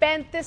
35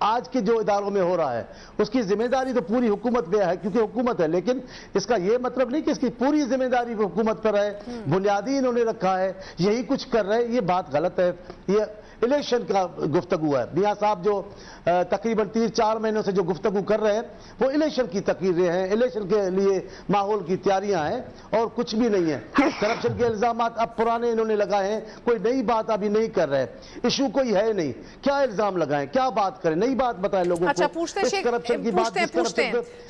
آج کے جو اداروں میں ہو رہا ہے اس کی ذمہ داری تو پوری حکومت پہ ہے کیونکہ حکومت ہے، لیکن اس کا یہ مطلب نہیں کہ اس کی پوری ذمہ داری حکومت پر ہے، بنیادی انہوں نے رکھا ہے، یہی کچھ کر رہے ہیں، یہ بات غلط ہے۔ یہ الیکشن کا گفتگو ہے، میاں صاحب جو تقریباً 3-4 مہینوں سے جو گفتگو کر رہے ہیں وہ الیکشن کی تقریریں ہیں، الیکشن کے لیے ماحول کی تیاریاں ہیں اور کچھ بھی نہیں ہے۔ کرپشن کے الزامات اب پرانے انہوں نے لگائے ہیں، کوئی نئی بات ابھی نہیں کر رہے، ایشو کوئی ہے نہیں، کیا الزام لگائیں، کیا بات کریں، نئی بات بتائیں لوگوں کو۔ اچھا پوچھتے ہیں کرپشن کی بات،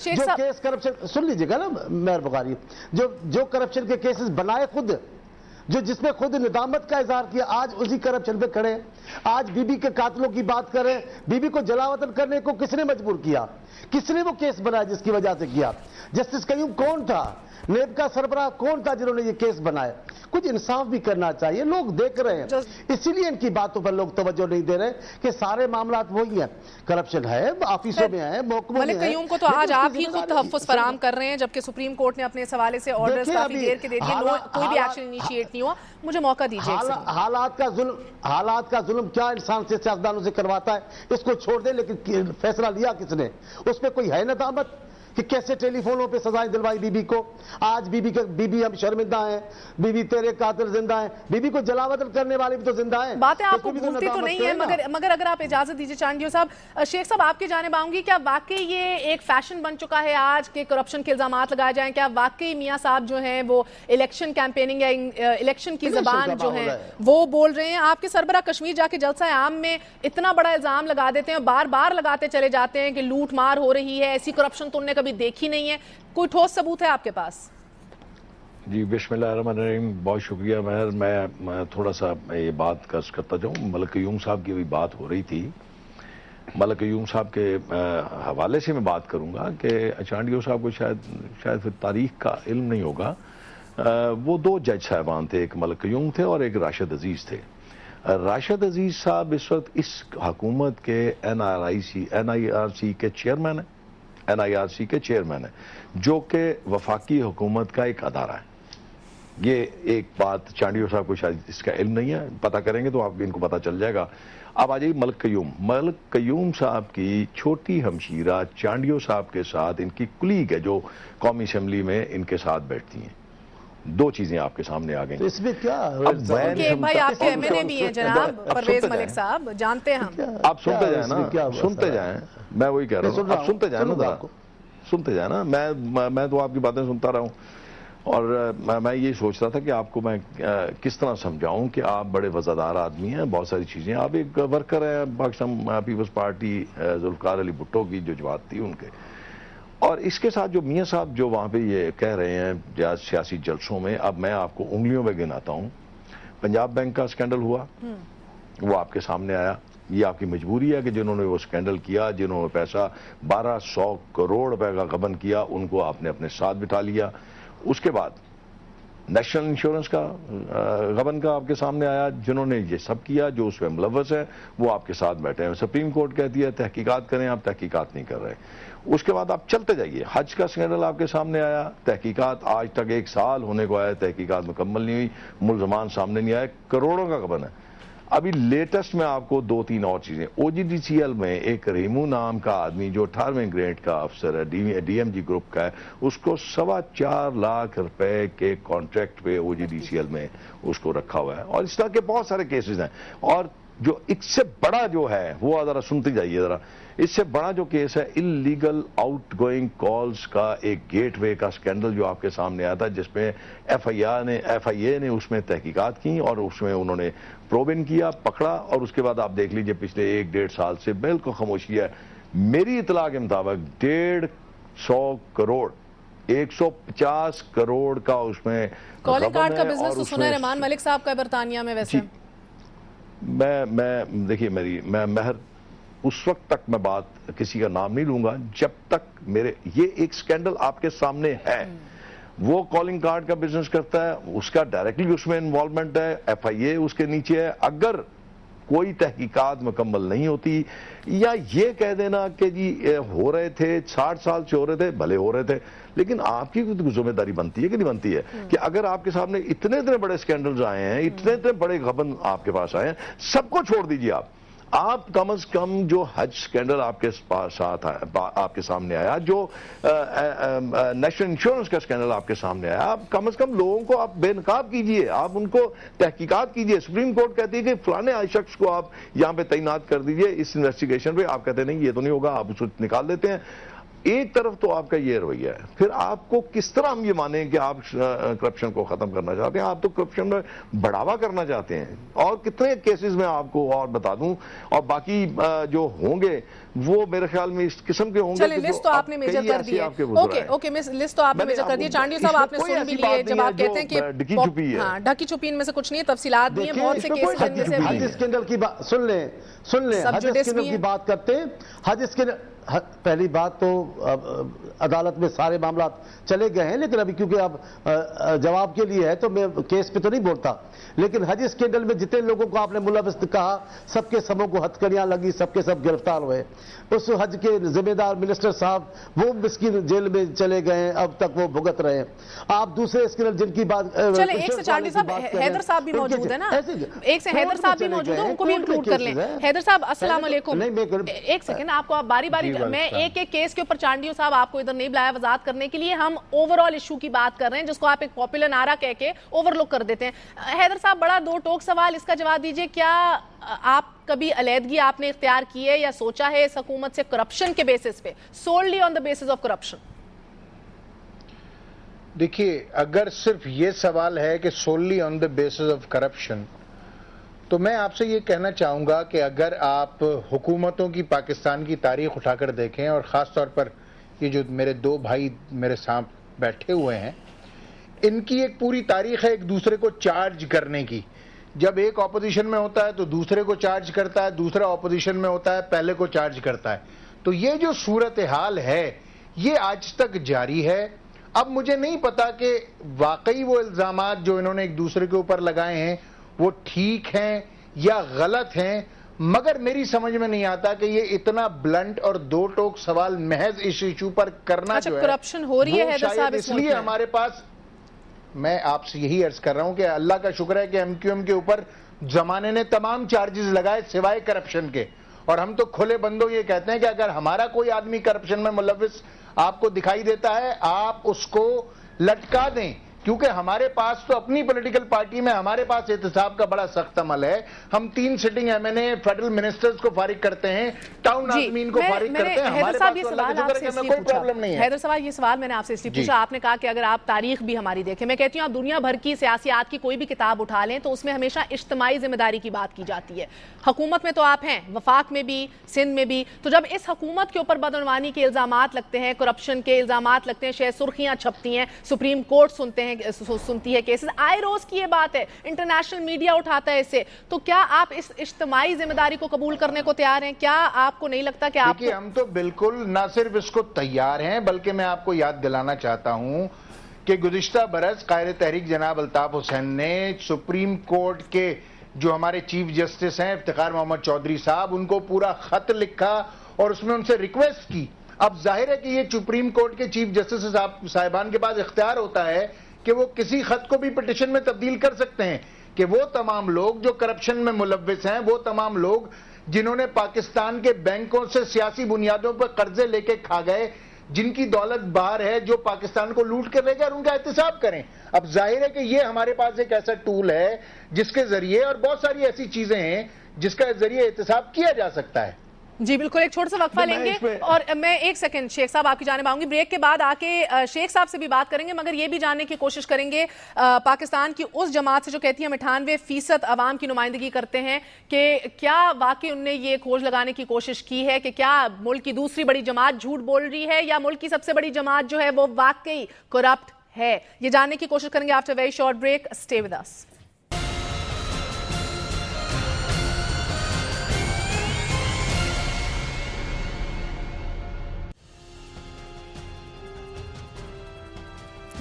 جو کیس کرپشن سن لیجیے گا نا مہر بخاری، جو کرپشن کے کیسز بنائے خود، جس میں خود ندامت کا اظہار کیا، آج اسی کرپشن پہ کھڑے ہیں۔ آج بی بی کے قاتلوں کی بات کریں، بی بی کو جلا وطن کرنے کو کس نے مجبور کیا، کس نے وہ کیس بنایا جس کی وجہ سے کیا؟ جسٹس قیوم کون تھا؟ نیب کا سربراہ کون تھا جنہوں نے یہ کیس بنائے؟ کچھ انصاف بھی کرنا چاہیے، لوگ دیکھ رہے ہیں، اسی لیے ان کی باتوں پر لوگ توجہ نہیں دے رہے کہ سارے معاملات وہی ہیں، کرپشن ہے، آفیسوں میں ہے، محکموں میں ہے۔ ملک قیوم کو تو آج آپ ہی خود تحفظ فراہم کر رہے ہیں، جبکہ سپریم کورٹ نے اپنے اس حوالے سے آرڈرز کافی دیر کے دے دیے، کوئی بھی ایکشن انیشیٹ نہیں ہوا۔ مجھے موقع دیجیے۔ حالات کا ظلم کیا انسان سے، سیاستدانوں سے کرواتا ہے؟ اس کو چھوڑ دیں، لیکن فیصلہ لیا کس نے؟ اس پہ کوئی ہے ندامت کہ کیسے ٹیلی فونوں پہ سزائیں دلوائی بی بی کو؟ آج بی بی ہم شرمندہ ہیں، بی بی تیرے قاتل زندہ ہیں، بی بی کو جلا وطن کرنے والے بھی تو زندہ ہیں۔ باتیں آپ کو بھولتی تو نہیں ہے، مگر اگر آپ اجازت دیجیے چانڈیو صاحب، شیخ صاحب آپ کی جانب آؤں گی، کیا واقعی یہ ایک فیشن بن چکا ہے آج کے کرپشن کے الزامات لگائے جائیں؟ کیا واقعی میاں صاحب جو ہیں وہ الیکشن کیمپیننگ یا الیکشن کی زبان جو ہے وہ بول رہے ہیں؟ آپ کے سربراہ کشمیر جا کے جلسہ عام میں اتنا بڑا الزام لگا دیتے ہیں، بار بار لگاتے چلے جاتے ہیں کہ لوٹ مار ہو رہی ہے، ایسی کرپشن تو انہوں نے کبھی دیکھی نہیں ہے، کوئی ٹھوس ثبوت ہے آپ کے پاس؟ جی بسم اللہ الرحمن الرحیم، بہت شکریہ مہر۔ میں تھوڑا سا یہ بات عرض کرتا جاؤں، ملک قیوم صاحب کی بھی بات ہو رہی تھی، ملک قیوم صاحب کے حوالے سے میں بات کروں گا کہ چانڈیو صاحب کو شاید پھر تاریخ کا علم نہیں ہوگا، وہ 2 جج صاحبان تھے، ایک ملک قیوم تھے اور ایک راشد عزیز تھے۔ راشد عزیز صاحب اس وقت اس حکومت کے NIRC کے چیئرمین ہیں، NIRC کے چیئرمین ہیں، جو کہ وفاقی حکومت کا ایک ادارہ ہے۔ یہ ایک بات چانڈیو صاحب کو شاید اس کا علم نہیں ہے، پتہ کریں گے تو آپ ان کو پتہ چل جائے گا۔ اب آ جائیے ملک قیوم۔ ملک قیوم صاحب کی چھوٹی ہمشیرہ چانڈیو صاحب کے ساتھ ان کی کلیگ ہے جو قومی اسمبلی میں ان کے ساتھ بیٹھتی ہیں۔ 2 چیزیں آپ کے سامنے آ گئیں۔ اس میں کیا ایک بھائی آپ کے MNA بھی ہیں جناب پرویز ملک صاحب، جانتے ہیں ہم۔ آپ سنتے جائیں نا، سنتے جائیں، میں وہی کہہ رہا ہوں، آپ سنتے جائیں نا، سنتے جائیں نا، میں تو آپ کی باتیں سنتا رہا ہوں، اور میں یہ سوچ رہا تھا کہ آپ کو میں کس طرح سمجھاؤں کہ آپ بڑے وزادار آدمی ہیں، بہت ساری چیزیں، آپ ایک ورکر ہیں پاکستان پیپلز پارٹی ذوالفقار علی بھٹو کی جو جماعت تھی ان کے، اور اس کے ساتھ جو میاں صاحب جو وہاں پہ یہ کہہ رہے ہیں سیاسی جلسوں میں، اب میں آپ کو انگلیوں میں گناتا ہوں۔ پنجاب بینک کا اسکینڈل ہوا، وہ آپ کے سامنے آیا، یہ آپ کی مجبوری ہے کہ جنہوں نے وہ اسکینڈل کیا، جنہوں نے پیسہ 1200 کروڑ روپے کا غبن کیا، ان کو آپ نے اپنے ساتھ بٹھا لیا۔ اس کے بعد نیشنل انشورنس کا غبن کا آپ کے سامنے آیا، جنہوں نے یہ سب کیا، جو اس پہ ملوث ہیں وہ آپ کے ساتھ بیٹھے ہیں۔ سپریم کورٹ کہتی ہے تحقیقات کریں، آپ تحقیقات نہیں کر رہے۔ اس کے بعد آپ چلتے جائیے، حج کا اسکینڈل آپ کے سامنے آیا، تحقیقات آج تک 1 سال ہونے کو آیا، تحقیقات مکمل نہیں ہوئی، ملزمان سامنے نہیں آئے، کروڑوں کا غبن ہے۔ ابھی لیٹسٹ میں آپ کو 2-3 اور چیزیں، OGDCL میں ایک ریمو نام کا آدمی جو 18ویں گریڈ کا افسر ہے، DMG گروپ کا ہے، اس کو 4.25 لاکھ روپے کے کانٹریکٹ پہ OGDCL میں اس کو رکھا ہوا ہے، اور اس طرح کے بہت سارے کیسز ہیں۔ اور جو اس سے بڑا جو ہے وہ ذرا سنتے جائیے ذرا، اس سے بڑا جو کیس ہے اللیگل آؤٹ گوئنگ کالز کا ایک گیٹ وے کا اسکینڈل جو آپ کے سامنے آیا تھا، جس میں FIA نے اس میں تحقیقات کی اور اس میں انہوں نے پروبن کیا، پکڑا، اور اس کے بعد آپ دیکھ لیجئے پچھلے 1-1.5 سال سے بالکل خاموشی ہے۔ میری اطلاع کے مطابق 150 کروڑ 150 کروڑ کا اس میں کالنگ کارڈ کا بزنس تو سنا ہے رحمان ملک صاحب کا برطانیہ میں۔ ویسے میں دیکھیے میں مہر اس وقت تک میں بات کسی کا نام نہیں لوں گا جب تک یہ ایک سکینڈل آپ کے سامنے ہے۔ وہ کالنگ کارڈ کا بزنس کرتا ہے، اس کا ڈائریکٹلی اس میں انوالومنٹ ہے، FIA اس کے نیچے ہے۔ اگر کوئی تحقیقات مکمل نہیں ہوتی یا یہ کہہ دینا کہ جی ہو رہے تھے 60 سال سے ہو رہے تھے، بھلے ہو رہے تھے، لیکن آپ کی ذمہ داری بنتی ہے کہ نہیں بنتی ہے کہ اگر آپ کے سامنے اتنے بڑے سکینڈلز آئے ہیں، اتنے بڑے غبن آپ کے پاس آئے ہیں، سب کو چھوڑ دیجیے آپ آپ کم از کم جو حج سکینڈل آپ کے ساتھ آپ کے سامنے آیا, جو نیشنل انشورنس کا سکینڈل آپ کے سامنے آیا, آپ کم از کم لوگوں کو آپ بے نقاب کیجئے, آپ ان کو تحقیقات کیجئے. سپریم کورٹ کہتی ہے کہ فلانے شخص کو آپ یہاں پہ تعینات کر دیجئے اس انویسٹیگیشن پہ, آپ کہتے ہیں نہیں یہ تو نہیں ہوگا, آپ اس کو نکال دیتے ہیں. ایک طرف تو آپ کا یہ رویہ ہے, پھر آپ کو کس طرح ہم یہ مانیں کہ آپ کرپشن کو ختم کرنا چاہتے ہیں؟ آپ تو کرپشن میں بڑھاوا کرنا چاہتے ہیں. اور کتنے کیسز میں آپ کو اور بتا دوں, اور باقی جو ہوں گے وہ میرے خیال میں اس قسم کے ہوں گے. چلیں لسٹ تو آپ نے میجر کر دی ہے. اوکے لسٹ تو آپ نے میجر کر دی ہے. چانڈیل صاحب آپ نے سن بھی لیے جب آپ کہتے ہیں کہ ڈھکی چھپی ان میں سے کچھ نہیں ہے, تفصیلات نہیں ہیں, بہت سے کیسز ان میں سے حج اسکینڈل کی بات سن لیں, حج اسکینڈل کی بات کرتے ہیں. حج اسکینڈل پہلی بات تو عدالت میں سارے معاملات چلے گئے ہیں, لیکن ابھی کیونکہ اب جواب کے لیے ہے تو میں کیس پہ تو نہیں بولتا. لیکن حج اسکینڈل میں جتنے لوگوں کو آپ نے ملوث کہا, سب کے سبوں کو ہتھکڑیاں لگی, سب کے سب گرفتار ہوئے. اس حج کے ذمہ دار منسٹر صاحب وہ مسکین جیل میں چلے گئے, اب تک وہ بھگت رہے ہیں. آپ دوسرے اسکینڈل جن کی بات چلیں ایک سے چانڈیل صاحب, حیدر صاحب بھی موجود ہے نا, ایک سے حیدر صاحب بھی موجود ہیں, ان کو بھی انکلوڈ کر لیں. حیدر صاحب السلام علیکم. ایک سیکنڈ, آپ کو آپ باری باری میں ایک ایک کیس کے اوپر, چانڈیل صاحب آپ کو ادھر نہیں بلایا وضاحت کرنے کے لیے, ہم اوور آل ایشو کی بات کر رہے ہیں جس کو آپ ایک پاپولر نعرہ کہہ کے اوور لک کر دیتے ہیں. حیدر صاحب بڑا دو ٹوک سوال, اس کا جواب دیجئے, کیا آپ کبھی علیحدگی آپ نے اختیار کی ہے یا سوچا ہے اس حکومت سے کرپشن کے بیسس پہ, solely on the basis of corruption? دیکھیے, اگر صرف یہ سوال ہے کہ solely on the basis of corruption, تو میں آپ سے یہ کہنا چاہوں گا کہ اگر آپ حکومتوں کی پاکستان کی تاریخ اٹھا کر دیکھیں, اور خاص طور پر یہ جو میرے دو بھائی میرے سامنے بیٹھے ہوئے ہیں, ان کی ایک پوری تاریخ ہے ایک دوسرے کو چارج کرنے کی. جب ایک اپوزیشن میں ہوتا ہے تو دوسرے کو چارج کرتا ہے, دوسرا اپوزیشن میں ہوتا ہے پہلے کو چارج کرتا ہے. تو یہ جو صورتحال ہے یہ آج تک جاری ہے. اب مجھے نہیں پتا کہ واقعی وہ الزامات جو انہوں نے ایک دوسرے کے اوپر لگائے ہیں وہ ٹھیک ہیں یا غلط ہیں, مگر میری سمجھ میں نہیں آتا کہ یہ اتنا بلنٹ اور دو ٹوک سوال محض اس ایشو پر کرنا جو ہے کرپشن ہو رہی ہے حیدر صاحب اس لیے ہمارے پاس. میں آپ سے یہی عرض کر رہا ہوں کہ اللہ کا شکر ہے کہ ایم کیو ایم کے اوپر زمانے نے تمام چارجز لگائے سوائے کرپشن کے, اور ہم تو کھلے بندوں یہ کہتے ہیں کہ اگر ہمارا کوئی آدمی کرپشن میں ملوث آپ کو دکھائی دیتا ہے آپ اس کو لٹکا دیں, کیونکہ ہمارے پاس تو اپنی پولیٹیکل پارٹی میں ہمارے پاس احتساب کا بڑا سخت عمل ہے. ہم 3 سٹنگ ایم این اے فیڈرل منسٹرز کو فارغ کرتے ہیں, ٹاؤن ناظمین کو فارغ کرتے ہیں. ہمارے پاس تو اللہ کا شکر ہے کہ ہمیں کوئی پرابلم نہیں ہے. حیدر صاحب یہ سوال میں نے آپ سے اس لیے پوچھا, آپ نے کہا کہ اگر آپ تاریخ بھی ہماری دیکھیں, میں کہتی ہوں آپ دنیا بھر کی سیاسیات کی کوئی بھی کتاب اٹھا لیں تو اس میں ہمیشہ اجتماعی ذمہ داری کی بات کی جاتی ہے. حکومت میں تو آپ ہیں, وفاق میں بھی, سندھ میں بھی, تو جب اس حکومت کے اوپر بدعنوانی کے الزامات لگتے ہیں, کرپشن کے الزامات لگتے ہیں, شاید سرخیاں چھپتی ہیں, سپریم کورٹ سنتی ہے کیسز, آئے روز کی یہ بات ہے, انٹرنیشنل میڈیا اٹھاتا ہے اسے, تو کیا آپ اس اجتماعی ذمہ داری کو قبول کرنے کو تیار ہیں؟ کیا آپ کو نہیں لگتا کہ آپ ہم تو بالکل نہ صرف اس کو تیار ہیں, بلکہ میں آپ کو یاد دلانا چاہتا ہوں کہ گزشتہ برس قائد تحریک جناب الطاف حسین نے سپریم کورٹ کے جو ہمارے چیف جسٹس ہیں افتخار محمد چودھری صاحب, ان کو پورا خط لکھا اور اس میں ان سے ریکویسٹ کی. اب ظاہر ہے کہ یہ سپریم کورٹ کے چیف جسٹس صاحبان کے پاس اختیار ہوتا ہے کہ وہ کسی خط کو بھی پٹیشن میں تبدیل کر سکتے ہیں, کہ وہ تمام لوگ جو کرپشن میں ملوث ہیں, وہ تمام لوگ جنہوں نے پاکستان کے بینکوں سے سیاسی بنیادوں پر قرضے لے کے کھا گئے, جن کی دولت باہر ہے, جو پاکستان کو لوٹ کے لے گئے, ان کا احتساب کریں. اب ظاہر ہے کہ یہ ہمارے پاس ایک ایسا ٹول ہے جس کے ذریعے, اور بہت ساری ایسی چیزیں ہیں جس کا ذریعے احتساب کیا جا سکتا ہے. جی بالکل, ایک چھوٹا سا وقفہ لیں گے اور میں ایک سیکنڈ شیخ صاحب آپ کی جانب آؤں گی, بریک کے بعد آ کے شیخ صاحب سے بھی بات کریں گے, مگر یہ بھی جاننے کی کوشش کریں گے پاکستان کی اس جماعت سے جو کہتی ہے ہم 98% عوام کی نمائندگی کرتے ہیں, کہ کیا واقعی انہوں نے یہ کھوج لگانے کی کوشش کی ہے کہ کیا ملک کی دوسری بڑی جماعت جھوٹ بول رہی ہے یا ملک کی سب سے بڑی جماعت جو ہے وہ واقعی کرپٹ ہے. یہ جاننے کی کوشش کریں گے after very short break. Stay with us.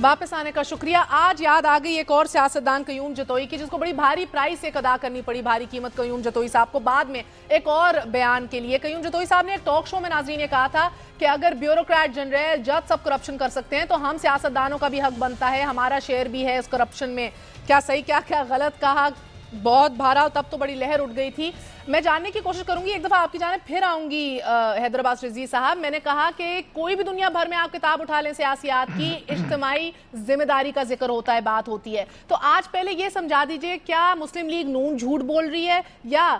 واپس آنے کا شکریہ. آج یاد آ گئی ایک اور سیاستدان قیوم جتوئی کی, جس کو بڑی بھاری پرائز ایک ادا کرنی پڑی, بھاری قیمت قیوم جتوئی صاحب کو, بعد میں ایک اور بیان کے لیے. قیوم جتوئی صاحب نے ایک ٹاک شو میں ناظرین نے کہا تھا کہ اگر بیوروکریٹ جنرل جج سب کرپشن کر سکتے ہیں تو ہم سیاستدانوں کا بھی حق بنتا ہے, ہمارا شیئر بھی ہے اس کرپشن میں. کیا صحیح کیا غلط کہا بہت بھارا، تب تو بڑی لہر اٹھ گئی تھی. میں جاننے کی کوشش کروں گی، ایک دفعہ آپ کی جانب پھر آؤں گی حیدر عباس رضوی صاحب. میں نے کہا کہ کوئی بھی دنیا بھر میں آپ کتاب اٹھا لیں سیاسیات کی، اجتماعی ذمہ داری کا ذکر ہوتا ہے، بات ہوتی ہے. تو آج پہلے یہ سمجھا دیجئے، کیا مسلم لیگ نون جھوٹ بول رہی ہے یا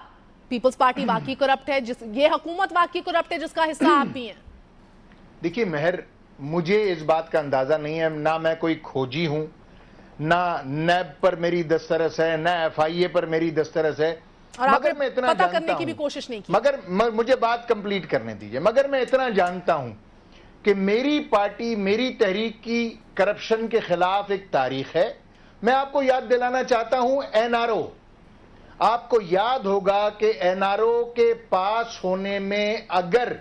پیپلز پارٹی واقعی کرپٹ ہے، یہ حکومت واقعی کرپٹ ہے جس کا حصہ آپ بھی ہیں؟ دیکھیے مہر، مجھے اس بات کا اندازہ نہیں ہے، نہ میں کوئی کھوجی ہوں، نہ نیب پر میری دسترس ہے، نہ ایف آئی اے پر میری دسترس ہے، اور مگر میں اتنا پتہ کرنے کی بھی کوشش نہیں کی. مگر مجھے بات کمپلیٹ کرنے دیجئے. مگر میں اتنا جانتا ہوں کہ میری پارٹی، میری تحریک کی کرپشن کے خلاف ایک تاریخ ہے. میں آپ کو یاد دلانا چاہتا ہوں این آر او. آپ کو یاد ہوگا کہ این آر او کے پاس ہونے میں اگر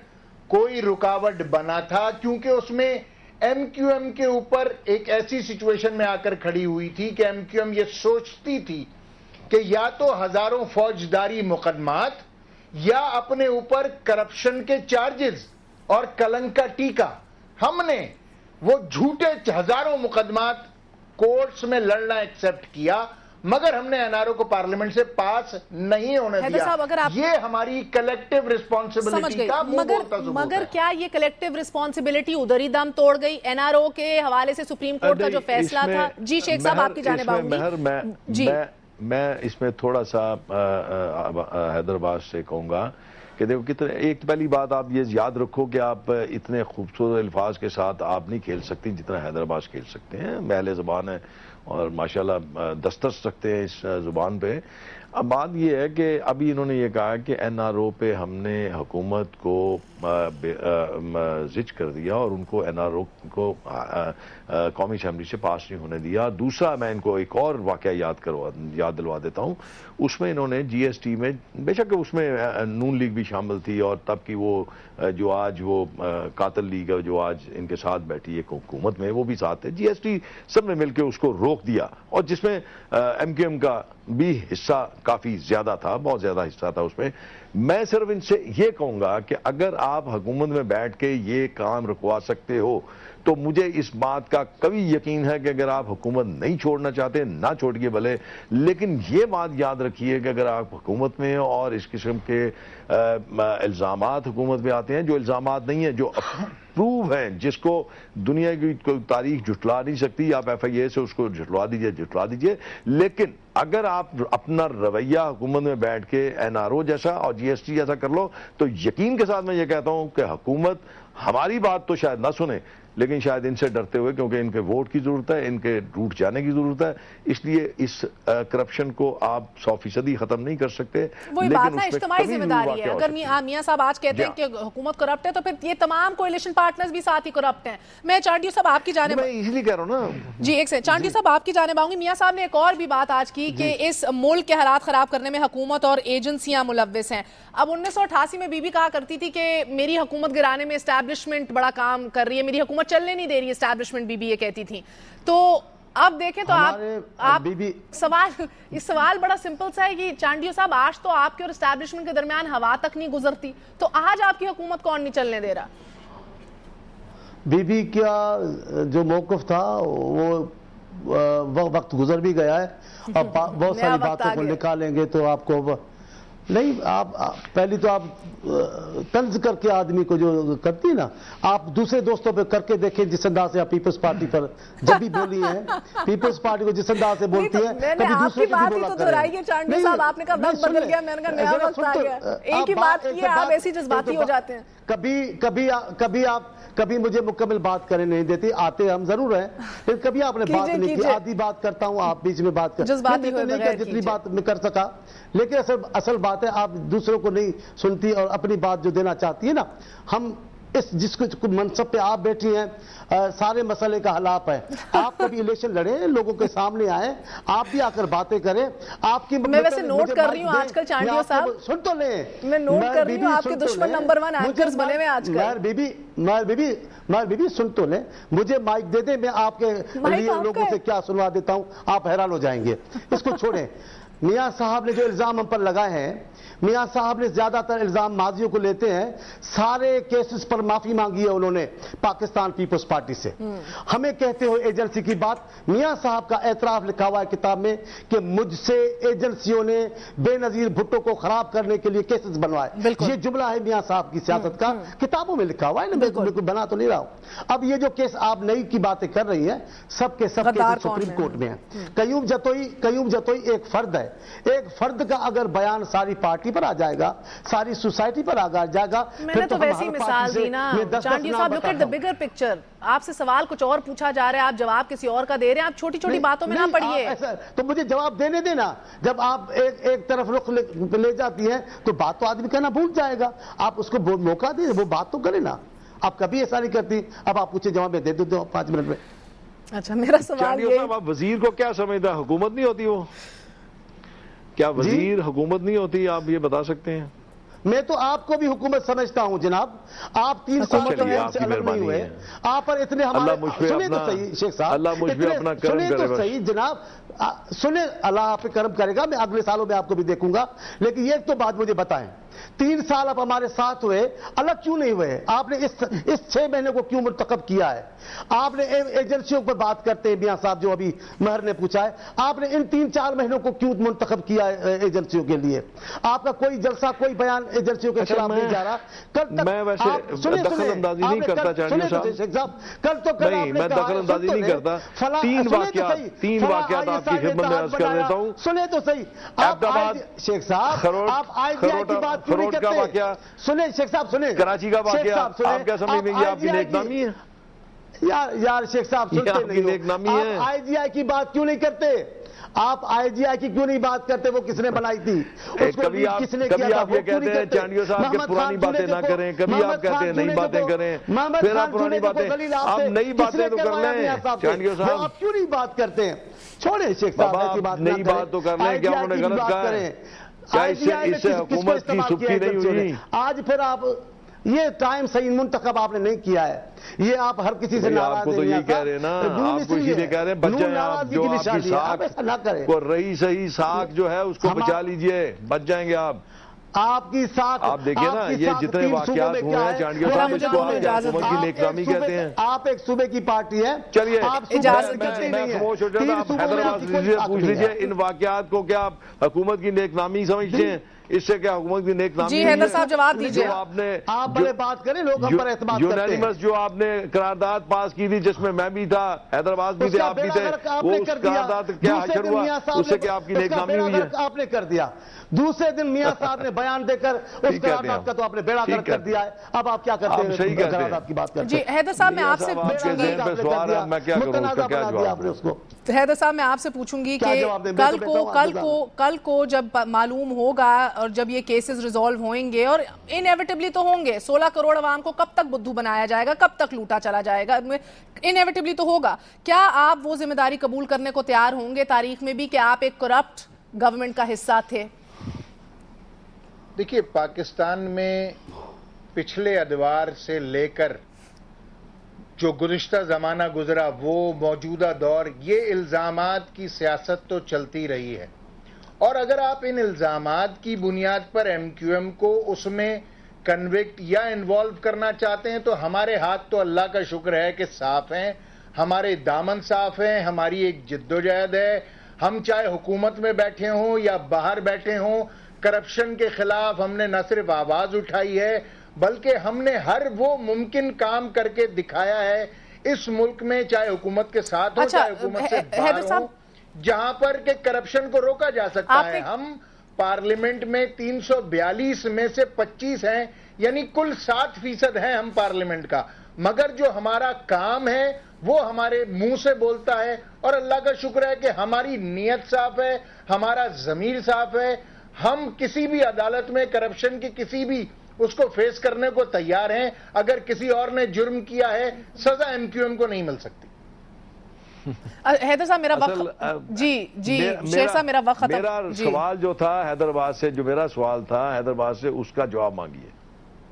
کوئی رکاوٹ بنا تھا، کیونکہ اس میں ایم کیو ایم کے اوپر ایک ایسی سچویشن میں آ کر کھڑی ہوئی تھی کہ ایم کیو ایم یہ سوچتی تھی کہ یا تو ہزاروں فوجداری مقدمات یا اپنے اوپر کرپشن کے چارجز اور کلنک کا ٹیکہ. ہم نے وہ جھوٹے ہزاروں مقدمات کورٹس میں لڑنا ایکسپٹ کیا، مگر ہم نے این آر او کو پارلیمنٹ سے پاس نہیں ہونے دیا. یہ ہماری کلیکٹیو ریسپانسبلٹی کا منہ بولتا ثبوت ہے. مگر کیا یہ کلیکٹیو ریسپانسبلٹی ادھر ہی دم توڑ گئی؟ این آر او کے حوالے سے سپریم کورٹ کا جو فیصلہ تھا. جی شیخ صاحب آپ کی جانب آؤں گی. میں اس میں تھوڑا سا حیدر عباس سے کہوں گا کہ دیکھو کتنے، ایک پہلی بات آپ یہ یاد رکھو کہ آپ اتنے خوبصورت الفاظ کے ساتھ آپ نہیں کھیل سکتی جتنا حیدر عباس کھیل سکتے ہیں. محل زبان ہے اور ماشاءاللہ دسترس رکھتے ہیں اس زبان پہ. اب بات یہ ہے کہ ابھی انہوں نے یہ کہا کہ این آر او پہ ہم نے حکومت کو زج کر دیا اور ان کو این آر او کو قومی اسمبلی سے پاس نہیں ہونے دیا. دوسرا میں ان کو ایک اور واقعہ یاد دلوا دیتا ہوں. اس میں انہوں نے جی ایس ٹی میں، بے شک اس میں نون لیگ بھی شامل تھی اور تب کی وہ جو آج وہ قاتل لیگ ہے جو آج ان کے ساتھ بیٹھی ہے حکومت میں، وہ بھی ساتھ ہے. جی ایس ٹی سب نے مل کے اس کو روک دیا اور جس میں ایم کیو ایم کا بھی حصہ کافی زیادہ تھا، بہت زیادہ حصہ تھا اس میں. میں صرف ان سے یہ کہوں گا کہ اگر آپ حکومت میں بیٹھ کے یہ کام رکوا سکتے ہو تو مجھے اس بات کا کبھی یقین ہے کہ اگر آپ حکومت نہیں چھوڑنا چاہتے نہ چھوڑیے بھلے، لیکن یہ بات یاد رکھیے کہ اگر آپ حکومت میں اور اس قسم کے الزامات حکومت پہ آتے ہیں، جو الزامات نہیں ہیں، جو پروو ہیں، جس کو دنیا کی کوئی تاریخ جھٹلا نہیں سکتی، آپ ایف آئی اے سے اس کو جھٹلا دیجئے. لیکن اگر آپ اپنا رویہ حکومت میں بیٹھ کے این آر او جیسا اور جی ایس ٹی جیسا کر لو تو یقین کے ساتھ میں یہ کہتا ہوں کہ حکومت ہماری بات تو شاید نہ سنے، لیکن شاید ان سے ڈرتے ہوئے، کیونکہ ان کے ووٹ کی ضرورت ہے، ان کے روٹ جانے کی ضرورت ہے، اس لیے اس کرپشن کو آپ 100% ختم نہیں کر سکتے. وہی بات نا، اجتماعی ذمہ داری ہے. اگر میاں صاحب آج کہتے ہیں کہ حکومت کرپٹ ہے تو پھر یہ تمام کولیشن پارٹنرز بھی ساتھ ہی کرپٹ ہیں. میں چانڈیو صاحب آپ کی جانب، میں اسی لیے کہہ رہا ہوں نا جی ایک سے چانڈیو صاحب آپ کی جانب آؤں گی. میاں صاحب نے ایک اور بھی بات آج کی کہ اس ملک کے حالات خراب کرنے میں حکومت اور ایجنسیاں ملوث ہیں. اب 1988 میں بی بی کہا کرتی تھی کہ میری حکومت گرانے میں اسٹیبلشمنٹ بڑا کام کر رہی ہے، میری حکومت چلنے نہیں دے رہی ہے اسٹیبلشمنٹ، بی بی یہ کہتی تھی. تو اب دیکھیں تو آپ سوال بڑا سمپل سا ہے کہ چانڈیو صاحب آج تو آپ کے اور اسٹیبلشمنٹ کے درمیان ہوا تک نہیں گزرتی، تو آج آپ کی حکومت کون نہیں چلنے دے رہا؟ بی بی کا جو موقف تھا وہ وقت گزر بھی گیا ہے. اب بہت ساری باتوں کو نکالیں گے تو آپ کو نہیں، آپ پہلی تو آپ طنز کر کے آدمی کو جو کرتی نا، آپ دوسرے دوستوں پہ کر کے دیکھیں جس انداز سے آپ پیپلز پارٹی پر جب بھی بولی ہیں، پیپلز پارٹی کو جس انداز سے بولتی ہیں، کبھی دوسرے کو بھی بولا کریں. چانڈیو صاحب آپ نے کہا وقت بدل گیا، میں نے کہا نیا وقت آ گیا. ایک ہی بات کی ہے، آپ ایسی جذباتی ہو جاتے ہیں. کبھی مجھے مکمل بات کرنے نہیں دیتی، آتے ہم ضرور ہیں، لیکن کبھی آپ نے بات نہیں کی. آدھی بات کرتا ہوں، آپ بیچ میں بات جتنی بات میں کر سکا. لیکن اصل بات ہے آپ دوسروں کو نہیں سنتی اور اپنی بات جو دینا چاہتی ہے نا، ہم جس کو منصب پہ آپ بیٹھی ہیں، سارے مسئلے کا حل آپ ہے. آپ کبھی الیکشن لڑیں، لوگوں کے سامنے آئیں، آپ بھی آ کر باتیں کریں. آپ کی میں ویسے نوٹ کر رہی ہوں آج کل چانڈیو صاحب، سن تو لیں، میں نوٹ کر رہی ہوں آپ کے دشمن نمبر 1 اینکرز بنے ہوئے آج کل. مائر بی بی سن تو لیں، مجھے مائک دے دیں، میں آپ کے لیے لوگوں سے کیا سنوا دیتا ہوں، آپ حیران ہو جائیں گے. اس کو چھوڑیں. میاں صاحب نے جو الزام ہم پر لگائے ہیں، میاں صاحب نے زیادہ تر الزام ماضیوں کو لیتے ہیں، سارے کیسز پر معافی مانگی ہے انہوں نے پاکستان پیپلز پارٹی سے۔ ہمیں کہتے ہو ایجنسی کی بات، میاں صاحب کا اعتراف لکھا ہوا ہے کتاب میں کہ مجھ سے ایجنسیوں نے بے نظیر بھٹو کو خراب کرنے کے لیے کیسز بنوائے۔ یہ جملہ ہے میاں صاحب کی سیاست کا، کتابوں میں لکھا ہوا ہے نا، بالکل بنا تو نہیں رہا ہوں۔ اب یہ جو کیس آپ نئی کی باتیں کر رہی ہیں، سب کے کیسز سپریم کورٹ میں ہیں۔ قیوم جتوئی ایک فرد ہے، ایک فرد کا اگر بیان ساری پارٹی پر آ جائے گا، ساری سوسائٹی پر آ جائے گا، میں نے تو ویسی مثال دی نا۔ چانڈیو صاحب look at the bigger picture, آپ سے سوال کچھ اور پوچھا جا رہا ہے، آپ جواب کسی اور کا دے رہے ہیں، آپ چھوٹی چھوٹی باتوں میں نہ پڑیے۔ تو مجھے جواب دینے دینا، جب آپ ایک طرف رخ لے جاتی ہیں تو بات تو آدمی کہنا بھول جائے گا، آپ اس کو موقع دیں، وہ بات تو کرے نا۔ آپ کبھی ایسا نہیں کرتی، اب آپ پوچھے جواب میں دے دو 5 منٹ میں۔ اچھا میرا سوال یہ، آپ وزیر کو کیا سمجھتا ہے؟ حکومت نہیں ہوتی وہ؟ کیا وزیر حکومت نہیں ہوتی؟ آپ یہ بتا سکتے ہیں؟ میں تو آپ کو بھی حکومت سمجھتا ہوں جناب، آپ 3 سال سے الگ نہیں ہوئے، آپ پر اتنے ہمارے، سنیں تو صحیح شیخ صاحب، اللہ مجھ پہ اپنا کرم کرے، سنیں تو صحیح جناب، سنیں، اللہ آپ پہ کرم کرے گا، میں اگلے سالوں میں آپ کو بھی دیکھوں گا، لیکن یہ تو بات مجھے بتائیں، 3 سال آپ ہمارے ساتھ ہوئے، الگ کیوں نہیں ہوئے؟ آپ نے اس 6 مہینے کو کیوں منتخب کیا ہے؟ آپ نے ایجنسیوں پر بات کرتے ہیں، میاں صاحب جو ابھی مہر نے پوچھا ہے، آپ نے ان 3-4 مہینوں کو کیوں منتخب کیا ہے ایجنسیوں کے لیے؟ آپ کا کوئی جلسہ، کوئی بیان ایجنسیوں کے خلاف نہیں جا رہا۔ کل تک میں ویسے دخل اندازی نہیں کرتا چانڈیو صاحب، کل تو کل نہیں، میں دخل اندازی نہیں کرتا۔ 3 واقعات آپ کی خدمت میں عرض کر دیتا ہوں۔ سنیں تو صحیح، آپ شیخ صاحب، آپ آئی جی آئی کی بات کیوں نہیں کرتے؟ سنیں شیخ صاحب، سنیں کراچی کا واقعہ، آپ کیا سمجھیں گے؟ آپ کی نیک نامی ہے یار شیخ صاحب، سنتے نہیں ہو، آپ آئی جی آئی کی بات کیوں نہیں کرتے؟ آپ آئی جی آئی کی کیوں نہیں بات کرتے؟ وہ کس نے بنائی تھی؟ کبھی آپ یہ کہتے ہیں چانڈیو صاحب کہ پرانی باتیں نہ کریں، کبھی آپ کہتے ہیں نئی باتیں کریں، پھر آپ پرانی باتیں، آپ نئی باتیں تو کر لیں چانڈیو صاحب۔ آپ کیوں نہیں بات کرتے ہیں؟ چھوڑیں شیخ صاحب، ایسی بات نئی بات تو کر لیں، کیا انہوں نے غلط کہا ہے؟ کیا اس سے حکومت کی سبکی نہیں ہوئی؟ آج پھر آپ یہ ٹائم صحیح منتخب آپ نے نہیں کیا ہے، یہ آپ ہر کسی سے ناراض ہیں۔ آپ کو تو یہی کہہ رہے ہیں نا، آپ کو اسی لیے کہہ رہے ہیں بچائیں آپ، جو آپ کی ساکھ کو رہی صحیح ساکھ جو ہے اس کو بچا لیجئے، بچ جائیں گے آپ۔ آپ کی ساتھ آپ دیکھیں نا، یہ جتنے واقعات ہوئے ہیں چانڈیو صاحب، اس کو حکومت کی نیک نامی کہتے ہیں۔ آپ ایک صوبے کی پارٹی ہے، چلیے میں خاموش ہو جاتا، آپ حیدرآباد سے پوچھ لیجئے ان واقعات کو کیا آپ حکومت کی نیک نامی سمجھتے ہیں؟ اس سے کیا حکومت کی نیک نامی؟ جی حیدر صاحب جواب دیجئے۔ آپ بڑے بات کریں، لوگ ہم پر اعتماد کرتے ہیں۔ یونانیمس جو آپ نے قرارداد پاس کی تھی، جس میں میں بھی تھا، حیدرآباد بھی تھے، آپ بھی تھے، وہ اس قرارداد کیا حشر ہوا؟ اس سے کیا آپ کی نیک نامی ہوئی ہے؟ آپ نے کر دیا، دوسرے دن میاں صاحب نے بیان دے کر اس قرارداد کا تو آپ نے بیڑا گرک کر دیا ہے۔ اب آپ کیا کرتے ہیں؟ صحیح کہتے ہیں، قرارداد کی بات کرتے ہیں۔ جی حیدر صاحب میں آپ سے حیدر صاحب میں آپ سے پوچھوں گی کہ کل کو جب معلوم ہوگا اور جب یہ کیسز ریزالو ہوئیں گے، اور انیویٹبلی تو ہوں گے، 16 کروڑ عوام کو کب تک بدھو بنایا جائے گا، کب تک لوٹا چلا جائے گا، انیویٹبلی تو ہوگا، کیا آپ وہ ذمہ داری قبول کرنے کو تیار ہوں گے تاریخ میں بھی کہ آپ ایک کرپٹ گورنمنٹ کا حصہ تھے؟ دیکھیے، پاکستان میں پچھلے ادوار سے لے کر جو گزشتہ زمانہ گزرا، وہ موجودہ دور، یہ الزامات کی سیاست تو چلتی رہی ہے، اور اگر آپ ان الزامات کی بنیاد پر ایم کیو ایم کو اس میں کنوکٹ یا انوالو کرنا چاہتے ہیں تو ہمارے ہاتھ تو اللہ کا شکر ہے کہ صاف ہیں، ہمارے دامن صاف ہیں، ہماری ایک جدوجہد ہے، ہم چاہے حکومت میں بیٹھے ہوں یا باہر بیٹھے ہوں، کرپشن کے خلاف ہم نے نہ صرف آواز اٹھائی ہے بلکہ ہم نے ہر وہ ممکن کام کر کے دکھایا ہے اس ملک میں، چاہے حکومت کے ساتھ ہو چاہے حکومت سے باہر ہو، جہاں پر کہ کرپشن کو روکا جا سکتا ہے۔ ہم پارلیمنٹ میں 342 میں سے 25 ہیں، یعنی کل 60% ہیں ہم پارلیمنٹ کا، مگر جو ہمارا کام ہے وہ ہمارے منہ سے بولتا ہے، اور اللہ کا شکر ہے کہ ہماری نیت صاف ہے، ہمارا ضمیر صاف ہے، ہم کسی بھی عدالت میں کرپشن کی کسی بھی اس کو فیس کرنے کو تیار ہیں۔ اگر کسی اور نے جرم کیا ہے، سزا ایم کیو ایم کو نہیں مل سکتی۔ حیدر صاحب میرا وقت، جی شیر صاحب میرا وقت ختم۔ میرا سوال جو تھا حیدرآباد سے، جو میرا سوال تھا حیدرآباد سے، اس کا جواب مانگیے۔